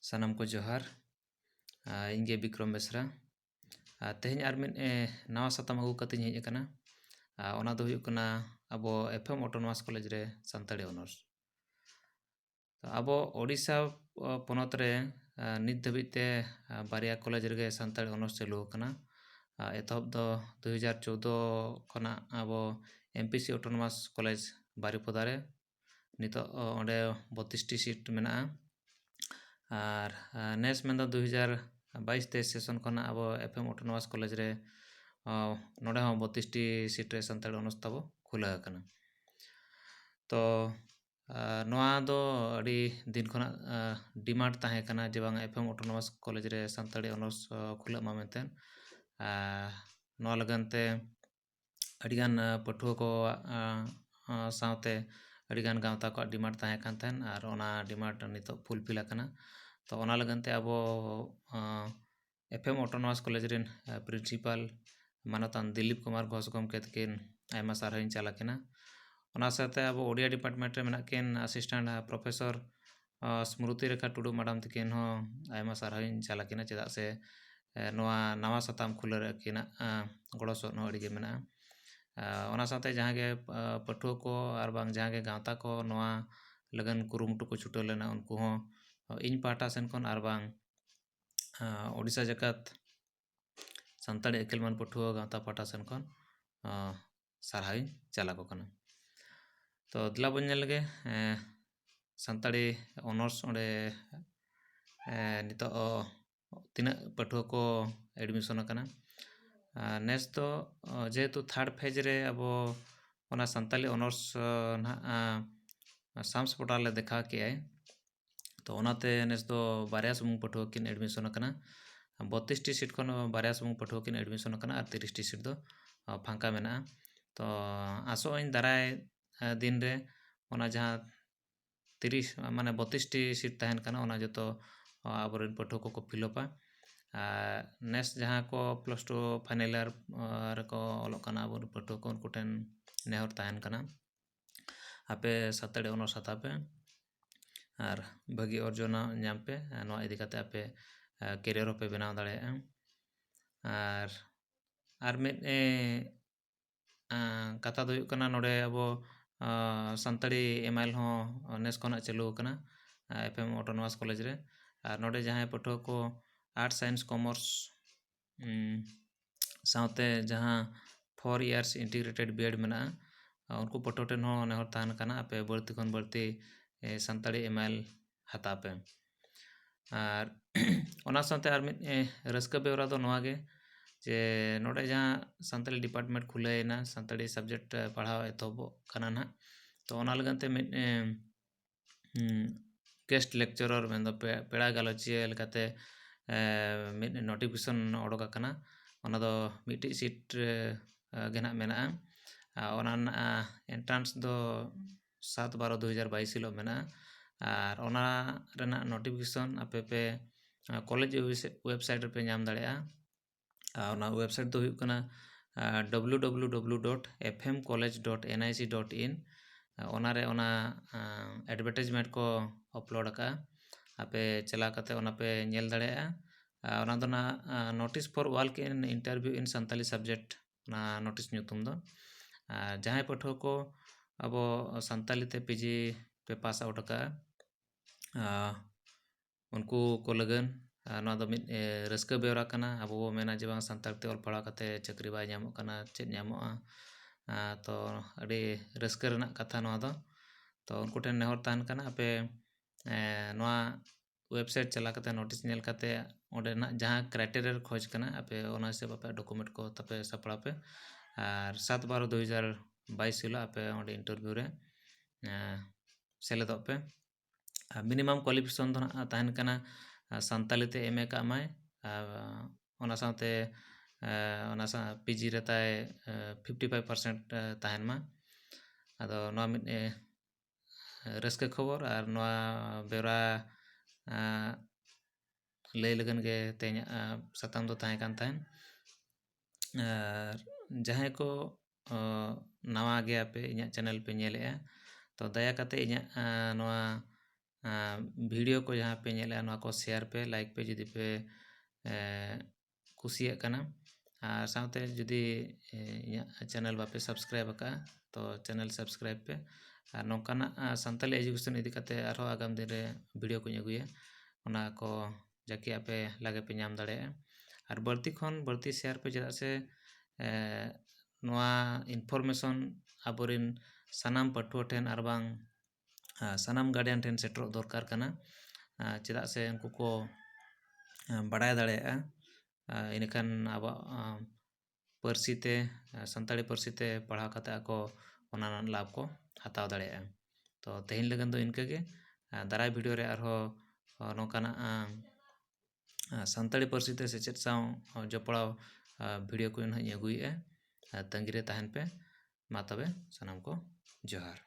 सानाम को जोहार इंगे विक्रम बेसरा तेहन आर मिद नवा साताम अगू कते हेज अकना ओना दो हुयुग कना अबो एफएम ऑटोनोमस कॉलेज रे सानताड़ी ऑनर्स अबो ओडिशा पोनत रे नित धबिते बारिया कॉलेज रे सानताड़ी ऑनर्स चालू कना एतहब दो 2014 खना अबो एमपीसी ऑटोनोमस कॉलेज बारिपदा रे नितो ओंडे 32टी सीट मेना और नेस में 2022-23 सेशन खना अब एफएम ऑटोनोमस कॉलेज रे नोडे हो 32टी सीट रे सानताड़ी ऑनर्स तब खुला कना तो नोआ दो अड़ी दिन खना डिमांड ताहे कना जे बांग एफएम ऑटोनोमस कॉलेज रे सानताड़ी ऑनर्स खुला मा मेनते नोआ लगनते अड़ीगान पठुआ को सावते अड़ीगान गावता को डिमांड ताहे कान तहन और ओना डिमांड नितो फुलफिल अकना तो ओना लगनते अब एफएम ऑटोनोमस कॉलेज रेन प्रिंसिपल मानतान दिलीप कुमार घोष गमके तकिन आयमा सारहाइन चालाकिना ओना साथे अब ओडिया डिपार्टमेंट रे मेना किन assistant professor Smriti Rekha Tudu madam तकिन हो आयमा सारहाइन चालाकिना चेदा से नोआ नवा साताम खुला रे किना गड़ो सोन हो अड़ीगे मेना ओना साथे जहाँ के पठुआ को और बांग जहाँ के गावता को नोआ लगन कुरुमुटु को छुटो लेना उनको हो इन पाटा सेन खन और बांग ओडिशा जगत सानताड़ी अकेलमान पठुआ गावता पाटा सेन खन सारहाइन चाला को कना तो दिला बन लगे सानताड़ी ऑनर्स ओंडे नितो तीना पठुआ को एडमिशन कना नेस तो जेहेतु थर्ड फेज रे अब ओना सानताली ऑनर्स ना साम्स पोर्टल ले देखा के आए तो ओनाते नेस दो बारिया सुमुंग पठुआ किन एडमिशन कना 32टी सीट खन बारिया सुमुंग पठुआ किन एडमिशन कना और 30टी सीट दो फांका मेना तो आसो इन दाराय दिन रे ओना जहाँ 30 माने 32टी सीट तहन कना ओना जतो आबोरेन पठुआ को फिलअपा नेस जहाँ को +2 फाइनल ईयर रको ओलो कना अब पठुआ को उनको टेन नेहर तहन कना आपे सानताड़ी ऑनर्स हतापे और भागी अर्जन नाम पे नोआ इदी काते आपे कैरियर पे बनाव दाड़ेया और मिद कथा दो हुयुग कना नोडे अब सानताड़ी एमआईएल हो नेस खना चालू कना एफएम ऑटोनोमस कॉलेज रे और नोडे जहाँ पठुआ को आर्ट्स साइंस कॉमर्स सावते जहाँ 4 इयर्स इंटीग्रेटेड बीएड मेना उनको पठुआ टेन हो नेहर तहन कना आपे बढ़ती खन बढ़ती सानताड़ी एमआईएल हतापे और ओना साथे और मिद रस्का बेवरा दो नोआ गे जे नोडे जहाँ सानताड़ी डिपार्टमेंट खुलेना सानताड़ी सब्जेक्ट पढ़ाव एतहब कना ना तो ओना लगनते मिद गेस्ट लेक्चरर मेन दो पेड़ा गालोचिया लेकाते मिद नोटिफिकेशन ओडोक अकना ओना दो मिट्टी सीट गे ना मेना ओना एंट्रांस दो 7/12/2022 हिलो मेना और ओना रेना नोटिफिकेशन आपे पे कॉलेज वेबसाइट पे नाम दाड़ेया ओना वेबसाइट दो हुयुग कना www.fmcollege.nic.in ओना रे ओना एडवर्टाइजमेंट को अपलोड का आपे चला कते ओना पे नेल दाड़ेया ओना दो ना notice for walk in interview in Santali subject ना नोटिस ᱧᱩᱛᱩᱢ दो जहाँ पठुआ को अब सानताली ते पीजी पे पास आउट का उनको को लगन नोआ दो मिद रस्का बेवरा कना अब वो मेना जे बांग सानताली ते ऑल पढ़ा कते चाकरी बाय ᱧᱟᱢᱚᱜ कना चेद ᱧᱟᱢᱚᱜᱼᱟ तो अड़ी रस्का रना कथा नोआ दो तो उनको टेन नेहर तहन कना आपे नोआ वेबसाइट चला कते नोटिस नेल कते ओंडे ना जहाँ क्राइटेरिया खोज कना आपे ओना हिसाब आपे डॉक्यूमेंट को तपे सपड़ा पे और 7/12/2022 हिलो आपे ओंडे इंटरव्यू रे सेलेदो पे मिनिमम क्वालिफिकेशन दो ना तहन कना सानताली ते एमए का माय ओना साथे ओना सा पीजी रे ताय 55% तहन मा आदो नोआ मिद रस्का खबर और नोआ बेवरा लय लगन गे तेज साताम दो ताहे कान तहन जहाँ को नवा गया पे इኛ चैनल पे नेलेया तो दया कते इኛ नोआ ᱵᱷᱤᱰᱤᱭᱳ ᱠᱚ ᱡᱟᱦᱟᱸ ᱯᱮ ᱧᱮᱞᱮᱜᱼᱟ ᱱᱚᱣᱟ ᱠᱚ ᱥᱮᱭᱟᱨ ᱯᱮ, ᱞᱟᱭᱤᱠ ᱯᱮ ᱡᱩᱫᱤ ᱯᱮ ᱠᱩᱥᱤᱭᱟᱜ ᱠᱟᱱᱟ, ᱟᱨ ᱥᱟᱶᱛᱮ ᱡᱩᱫᱤ ᱤᱧᱟᱹᱜ ᱪᱮᱱᱮᱞ ᱵᱟᱯᱮ ᱥᱟᱵᱥᱠᱨᱟᱭᱤᱵ ᱟᱠᱟᱜᱼᱟ ᱛᱚ ᱪᱮᱱᱮᱞ ᱥᱟᱵᱥᱠᱨᱟᱭᱤᱵ ᱯᱮ, ᱟᱨ ᱱᱚᱝᱠᱟᱱᱟᱜ ᱥᱟᱱᱛᱟᱞᱤ ᱮᱰᱩᱠᱮᱥᱚᱱ ᱤᱫᱤ ᱠᱟᱛᱮ ᱟᱨᱦᱚᱸ ᱟᱜᱟᱢ ᱫᱤᱱ ᱨᱮ ᱵᱷᱤᱰᱤᱭᱳ ᱠᱚᱧ ᱟᱹᱜᱩᱭᱟ, ᱚᱱᱟ ᱠᱚ ᱡᱟᱠᱤ ᱟᱯᱮ ᱞᱟᱜᱮ ᱯᱮ ᱧᱟᱢ ᱫᱟᱲᱮᱭᱟᱜᱼᱟ, ᱟᱨ ᱵᱟᱹᱲᱛᱤ ᱠᱷᱚᱱ ᱵᱟᱹᱲᱛᱤ ᱥᱮᱭᱟᱨ ᱯᱮ, ᱪᱮᱫᱟᱜ ᱥᱮ ᱱᱚᱣᱟ ᱤᱱᱯᱷᱚᱨᱢᱮᱥᱚᱱ ᱟᱵᱚᱨᱮᱱ ᱥᱟᱱᱟᱢ ᱯᱟᱹᱴᱷᱩᱣᱟᱹ ᱴᱷᱮᱱ ᱟᱨ ᱵᱟᱝ ᱥᱟᱱᱟᱢ ᱜᱟᱨᱰᱤᱭᱟᱱ ᱴᱷᱮᱱ ᱥᱮᱴᱮᱨᱚᱜ ᱫᱚᱨᱠᱟর ᱠᱟᱱᱟ, ᱪᱮᱫᱟᱜ ᱥᱮ ᱩᱱᱠᱩ ᱠᱚ ᱵᱟᱲᱟᱭ ᱫᱟᱲᱮᱭᱟᱜᱼᱟ, ᱤᱱᱟᱹᱠᱷᱟᱱ ᱟᱵᱚᱣᱟᱜ ᱯᱟᱹᱨᱥᱤ ᱛᱮ, ᱥᱟᱱᱛᱟᱲᱤ ᱯᱟᱹᱨᱥᱤ ᱛᱮ ᱯᱟᱲᱦᱟᱣ ᱠᱟᱛᱮ ᱟᱠᱚ ᱚᱱᱟ ᱨᱮᱱᱟᱜ ᱞᱟᱵᱷ ᱠᱚ ᱦᱟᱛᱟᱣ ᱫᱟᱲᱮᱭᱟᱜᱼᱟ᱾ ᱛᱚ ᱛᱮᱦᱮᱧ ᱞᱟᱹᱜᱤᱫ ᱫᱚ ᱤᱱᱠᱟᱹᱜᱮ, ᱫᱟᱨᱟᱭ ᱵᱷᱤᱰᱤᱭᱳ ᱨᱮ ᱟᱨᱦᱚᱸ ᱱᱚᱝᱠᱟᱱᱟᱜ ᱥᱟᱱᱛᱟᱲᱤ ᱯᱟᱹᱨᱥᱤ ᱛᱮ ᱥᱮᱪᱮᱫ ᱥᱟᱶ ᱡᱚᱯᱲᱟᱣ ᱵᱷᱤᱰᱤᱭᱳ ᱠᱚ ᱱᱟᱦᱟᱜ ᱤᱧ ᱟᱹᱜᱩᱭᱮᱫᱼᱟ, ᱛᱟᱺᱜᱤ ᱨᱮ ᱛᱟᱦᱮᱱ ᱯᱮ᱾ ᱢᱟ ᱛᱚᱵᱮ ᱥᱟᱱᱟᱢ ᱠᱚ ᱡᱚᱦᱟᱨ᱾